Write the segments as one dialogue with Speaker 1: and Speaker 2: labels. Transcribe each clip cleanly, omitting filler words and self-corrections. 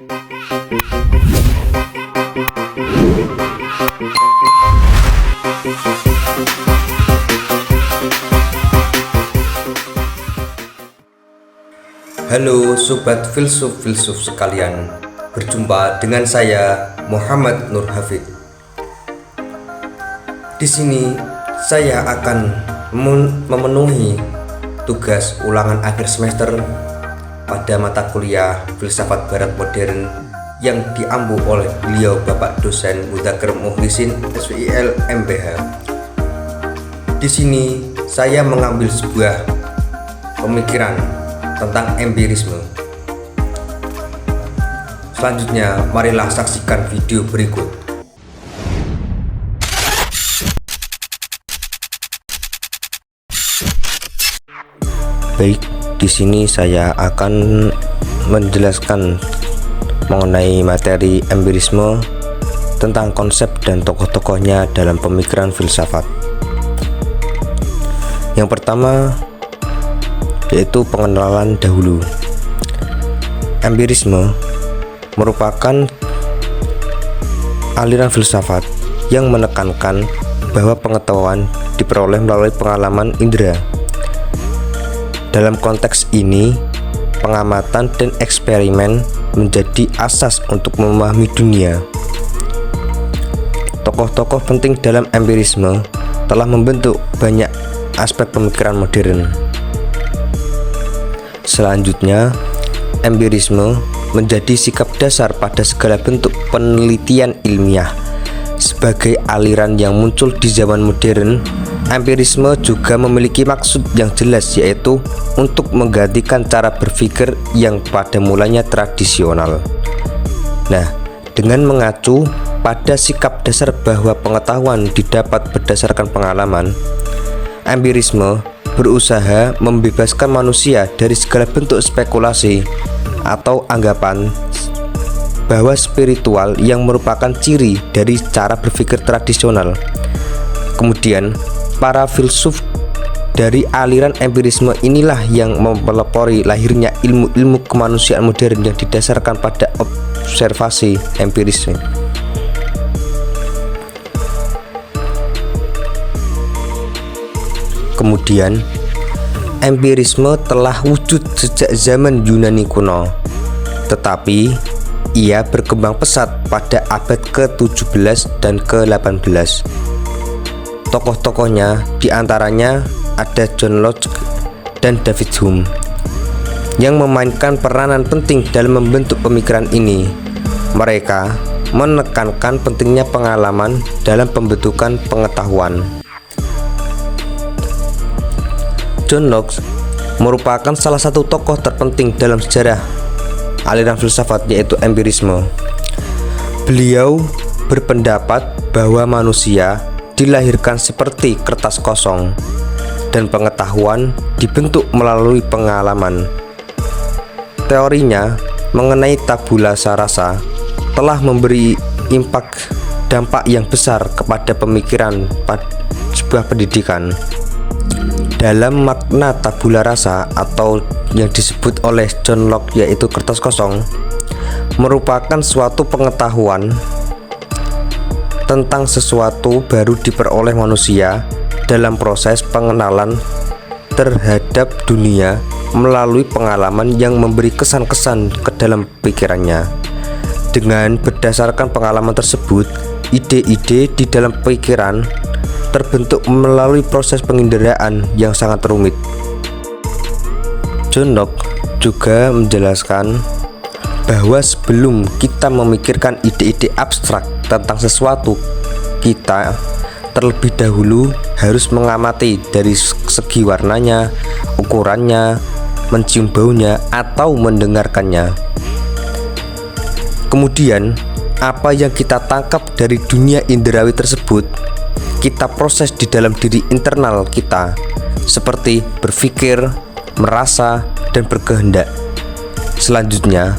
Speaker 1: Halo sobat filsuf-filsuf sekalian, berjumpa dengan saya Muhammad Nur Hafid. Di sini saya akan memenuhi tugas ulangan akhir semester pada mata kuliah Filsafat Barat Modern yang diampu oleh beliau Bapak Dosen Mudzakkir Mukhlisin SWIL MPH. Di sini saya mengambil sebuah pemikiran tentang empirisme. Selanjutnya, marilah saksikan video berikut. Baik, di sini saya akan menjelaskan mengenai materi empirisme tentang konsep dan tokoh-tokohnya dalam pemikiran filsafat. Yang pertama yaitu pengenalan dahulu. Empirisme merupakan aliran filsafat yang menekankan bahwa pengetahuan diperoleh melalui pengalaman indera. Dalam konteks ini, pengamatan dan eksperimen menjadi asas untuk memahami dunia. Tokoh-tokoh penting dalam empirisme telah membentuk banyak aspek pemikiran modern. Selanjutnya, empirisme menjadi sikap dasar pada segala bentuk penelitian ilmiah. Sebagai aliran yang muncul di zaman modern, empirisme juga memiliki maksud yang jelas, yaitu untuk menggantikan cara berpikir yang pada mulanya tradisional. Nah, dengan mengacu pada sikap dasar bahwa pengetahuan didapat berdasarkan pengalaman, empirisme berusaha membebaskan manusia dari segala bentuk spekulasi atau anggapan bahwa spiritual yang merupakan ciri dari cara berpikir tradisional. Kemudian, para filsuf dari aliran empirisme inilah yang mempelopori lahirnya ilmu-ilmu kemanusiaan modern yang didasarkan pada observasi empirisme. Kemudian, empirisme telah wujud sejak zaman Yunani kuno, tetapi ia berkembang pesat pada abad ke-17 dan ke-18. Tokoh-tokohnya diantaranya ada John Locke dan David Hume yang memainkan peranan penting dalam membentuk pemikiran ini. Mereka menekankan pentingnya pengalaman dalam pembentukan pengetahuan. John Locke merupakan salah satu tokoh terpenting dalam sejarah aliran filsafat, yaitu empirisme. Beliau berpendapat bahwa manusia dilahirkan seperti kertas kosong dan pengetahuan dibentuk melalui pengalaman. Teorinya mengenai tabula rasa telah memberi dampak yang besar kepada pemikiran sebuah pendidikan. Dalam makna tabula rasa atau yang disebut oleh John Locke yaitu kertas kosong, merupakan suatu pengetahuan tentang sesuatu baru diperoleh manusia dalam proses pengenalan terhadap dunia melalui pengalaman yang memberi kesan-kesan ke dalam pikirannya. Dengan berdasarkan pengalaman tersebut, ide-ide di dalam pikiran terbentuk melalui proses penginderaan yang sangat rumit. John Locke juga menjelaskan bahwa sebelum kita memikirkan ide-ide abstrak tentang sesuatu, kita terlebih dahulu harus mengamati dari segi warnanya, ukurannya, mencium baunya, atau mendengarkannya. Kemudian, apa yang kita tangkap dari dunia indrawi tersebut, kita proses di dalam diri internal kita, seperti berpikir, merasa, dan berkehendak. Selanjutnya,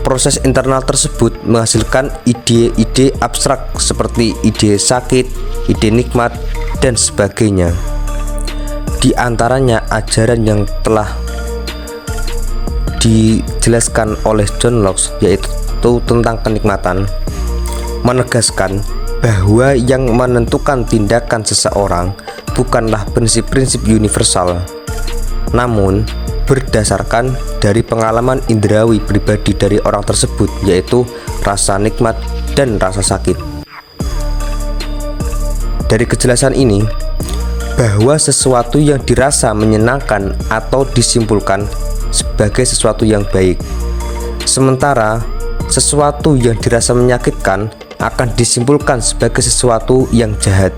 Speaker 1: proses internal tersebut menghasilkan ide-ide abstrak seperti ide sakit, ide nikmat, dan sebagainya. Di antaranya ajaran yang telah dijelaskan oleh John Locke, yaitu tentang kenikmatan, menegaskan bahwa yang menentukan tindakan seseorang bukanlah prinsip-prinsip universal, namun berdasarkan dari pengalaman indrawi pribadi dari orang tersebut, yaitu rasa nikmat dan rasa sakit. Dari kejelasan ini, bahwa sesuatu yang dirasa menyenangkan atau disimpulkan sebagai sesuatu yang baik, sementara sesuatu yang dirasa menyakitkan akan disimpulkan sebagai sesuatu yang jahat.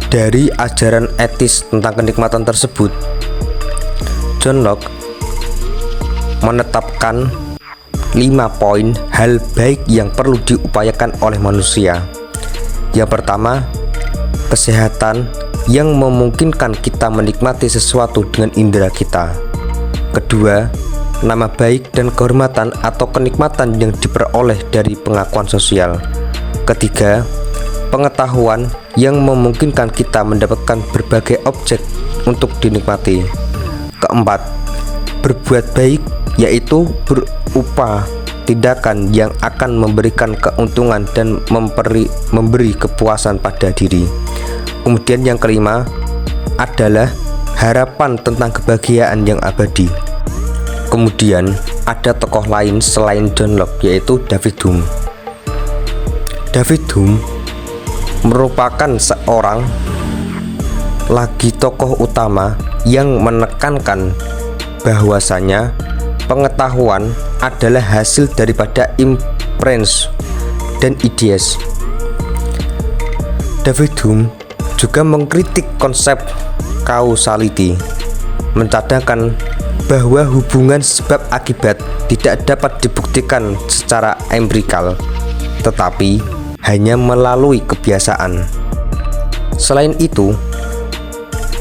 Speaker 1: Dari ajaran etis tentang kenikmatan tersebut, John Locke menetapkan 5 poin hal baik yang perlu diupayakan oleh manusia. Yang pertama, kesehatan yang memungkinkan kita menikmati sesuatu dengan indera kita. Kedua, nama baik dan kehormatan atau kenikmatan yang diperoleh dari pengakuan sosial. Ketiga, pengetahuan yang memungkinkan kita mendapatkan berbagai objek untuk dinikmati. Keempat, berbuat baik, yaitu berupa tindakan yang akan memberikan keuntungan dan memberi kepuasan pada diri. Kemudian yang kelima adalah harapan tentang kebahagiaan yang abadi. Kemudian ada tokoh lain selain John Locke, yaitu David Hume. David Hume merupakan seorang lagi tokoh utama yang menekankan bahwasanya pengetahuan adalah hasil daripada inference dan ideas. David Hume juga mengkritik konsep causality, mencadangkan bahwa hubungan sebab akibat tidak dapat dibuktikan secara empirikal, tetapi hanya melalui kebiasaan. Selain itu,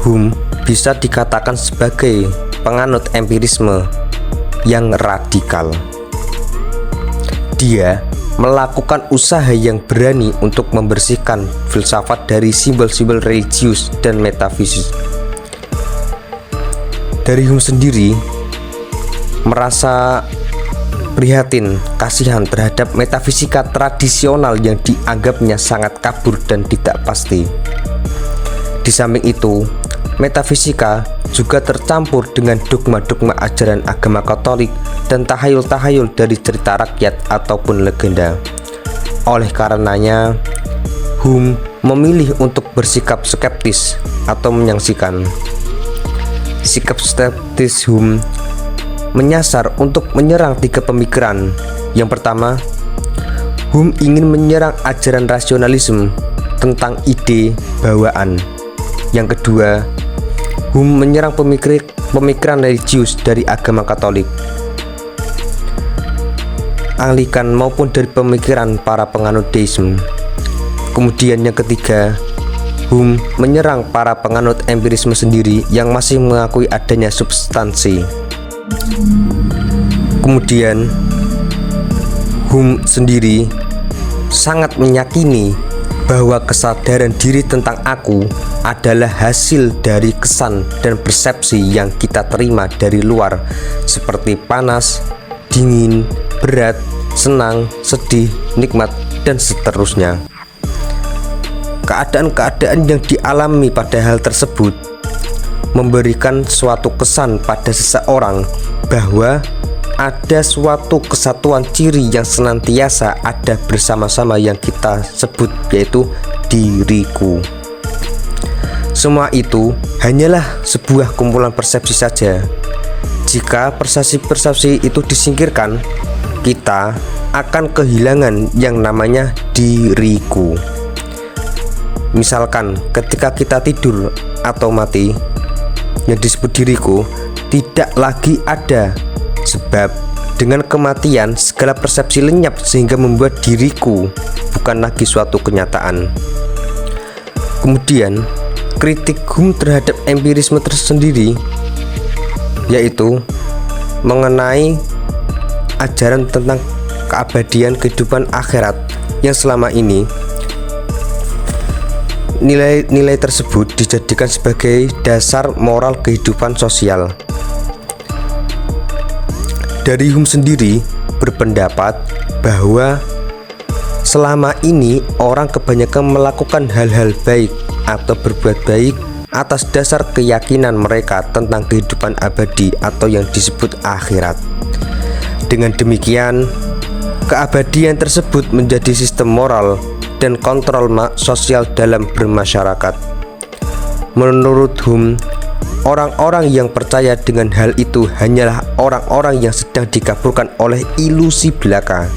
Speaker 1: Hume bisa dikatakan sebagai penganut empirisme yang radikal. Dia melakukan usaha yang berani untuk membersihkan filsafat dari simbol-simbol religius dan metafisik. Dari Hume sendiri merasa prihatin, kasihan terhadap metafisika tradisional yang dianggapnya sangat kabur dan tidak pasti. Di samping itu, metafisika juga tercampur dengan dogma-dogma ajaran agama Katolik dan tahayul-tahayul dari cerita rakyat ataupun legenda. Oleh karenanya, Hume memilih untuk bersikap skeptis atau menyaksikan. Sikap skeptis Hume menyasar untuk menyerang 3 pemikiran. Yang pertama, Hume ingin menyerang ajaran rasionalisme tentang ide bawaan. Yang kedua, Hume menyerang pemikiran religius dari agama Katolik, Anglikan maupun dari pemikiran para penganut deisme. Kemudian yang ketiga, Hume menyerang para penganut empirisme sendiri yang masih mengakui adanya substansi. Kemudian Hume sendiri sangat meyakini bahwa kesadaran diri tentang aku adalah hasil dari kesan dan persepsi yang kita terima dari luar, seperti panas, dingin, berat, senang, sedih, nikmat, dan seterusnya. Keadaan-keadaan yang dialami pada hal tersebut memberikan suatu kesan pada seseorang bahwa ada suatu kesatuan ciri yang senantiasa ada bersama-sama yang kita sebut, yaitu diriku. Semua itu hanyalah sebuah kumpulan persepsi saja. Jika persepsi-persepsi itu disingkirkan, kita akan kehilangan yang namanya diriku. Misalkan ketika kita tidur atau mati, yang disebut diriku tidak lagi ada, sebab dengan kematian segala persepsi lenyap sehingga membuat diriku bukan lagi suatu kenyataan. Kemudian kritik Hume terhadap empirisme tersendiri, yaitu mengenai ajaran tentang keabadian kehidupan akhirat yang selama ini nilai-nilai tersebut dijadikan sebagai dasar moral kehidupan sosial. dari Hume sendiri berpendapat bahwa selama ini orang kebanyakan melakukan hal-hal baik atau berbuat baik atas dasar keyakinan mereka tentang kehidupan abadi atau yang disebut akhirat. Dengan demikian, keabadian tersebut menjadi sistem moral dan kontrol sosial dalam bermasyarakat. Menurut Hume, orang-orang yang percaya dengan hal itu hanyalah orang-orang yang sedang dikaburkan oleh ilusi belaka.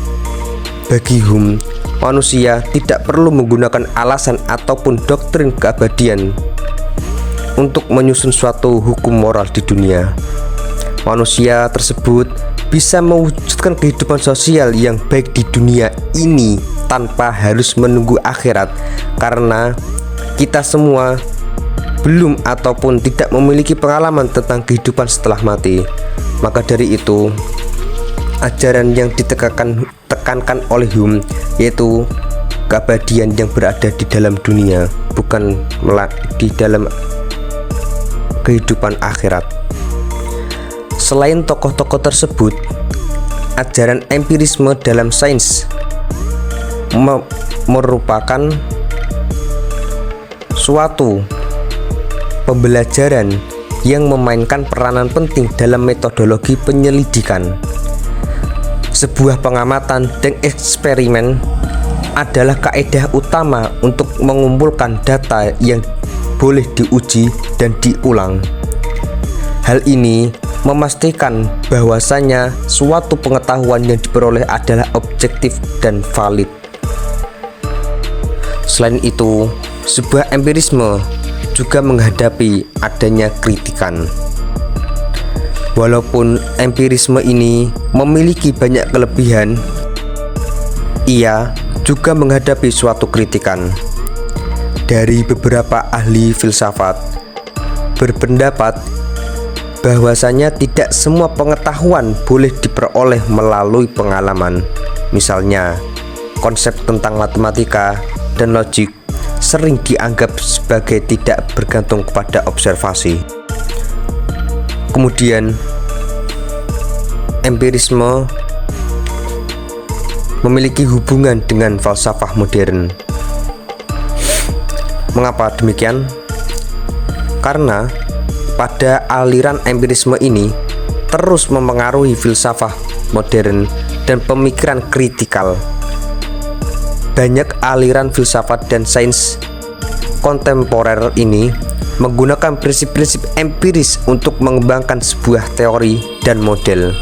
Speaker 1: Bagi Hume, manusia tidak perlu menggunakan alasan ataupun doktrin keabadian untuk menyusun suatu hukum moral di dunia. Manusia tersebut bisa mewujudkan kehidupan sosial yang baik di dunia ini tanpa harus menunggu akhirat, karena kita semua belum ataupun tidak memiliki pengalaman tentang kehidupan setelah mati. Maka dari itu, ajaran yang ditekankan oleh Hume yaitu keabadian yang berada di dalam dunia, bukan di dalam kehidupan akhirat. Selain tokoh-tokoh tersebut, ajaran empirisme dalam sains merupakan suatu pembelajaran yang memainkan peranan penting dalam metodologi penyelidikan. Sebuah pengamatan dan eksperimen adalah kaidah utama untuk mengumpulkan data yang boleh diuji dan diulang. Hal ini memastikan bahwasanya suatu pengetahuan yang diperoleh adalah objektif dan valid. Selain itu, sebuah empirisme juga menghadapi adanya kritikan. Walaupun empirisme ini memiliki banyak kelebihan, ia juga menghadapi suatu kritikan. Dari beberapa ahli filsafat berpendapat bahwasanya tidak semua pengetahuan boleh diperoleh melalui pengalaman. Misalnya, konsep tentang matematika dan logik sering dianggap sebagai tidak bergantung kepada observasi. Kemudian, empirisme memiliki hubungan dengan falsafah modern. Mengapa demikian? Karena pada aliran empirisme ini terus memengaruhi filsafah modern dan pemikiran kritikal. Banyak aliran filsafat dan sains kontemporer ini menggunakan prinsip-prinsip empiris untuk mengembangkan sebuah teori dan model.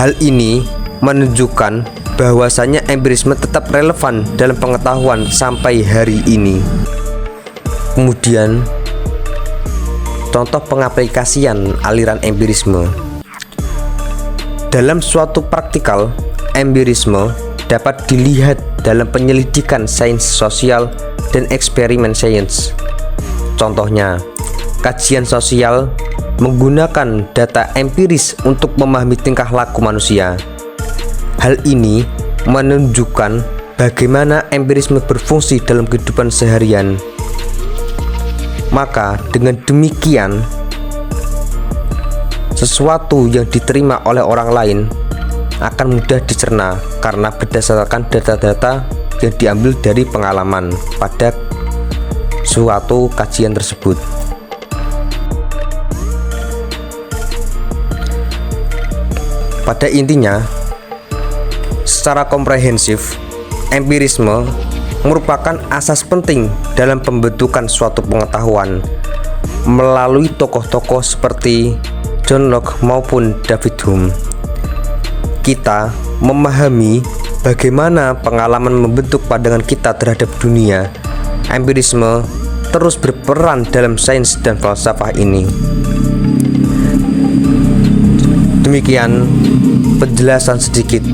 Speaker 1: Hal ini menunjukkan bahwasanya empirisme tetap relevan dalam pengetahuan sampai hari ini. Kemudian, contoh pengaplikasian aliran empirisme. Dalam suatu praktikal, empirisme dapat dilihat dalam penyelidikan sains sosial dan eksperimen sains. Contohnya, kajian sosial menggunakan data empiris untuk memahami tingkah laku manusia. Hal ini menunjukkan bagaimana empirisme berfungsi dalam kehidupan seharian. Maka dengan demikian, sesuatu yang diterima oleh orang lain akan mudah dicerna karena berdasarkan data-data yang diambil dari pengalaman pada suatu kajian tersebut. Pada intinya, secara komprehensif, empirisme merupakan asas penting dalam pembentukan suatu pengetahuan melalui tokoh-tokoh seperti John Locke maupun David Hume. Kita memahami bagaimana pengalaman membentuk pandangan kita terhadap dunia. Empirisme terus berperan dalam sains dan falsafah ini. Demikian penjelasan sedikit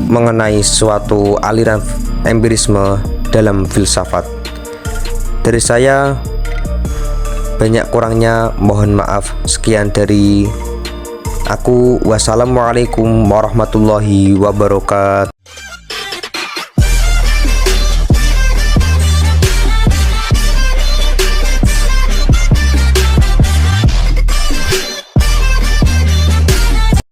Speaker 1: mengenai suatu aliran empirisme dalam filsafat. Dari saya, banyak kurangnya mohon maaf. Sekian dari aku. Wassalamualaikum warahmatullahi wabarakatuh.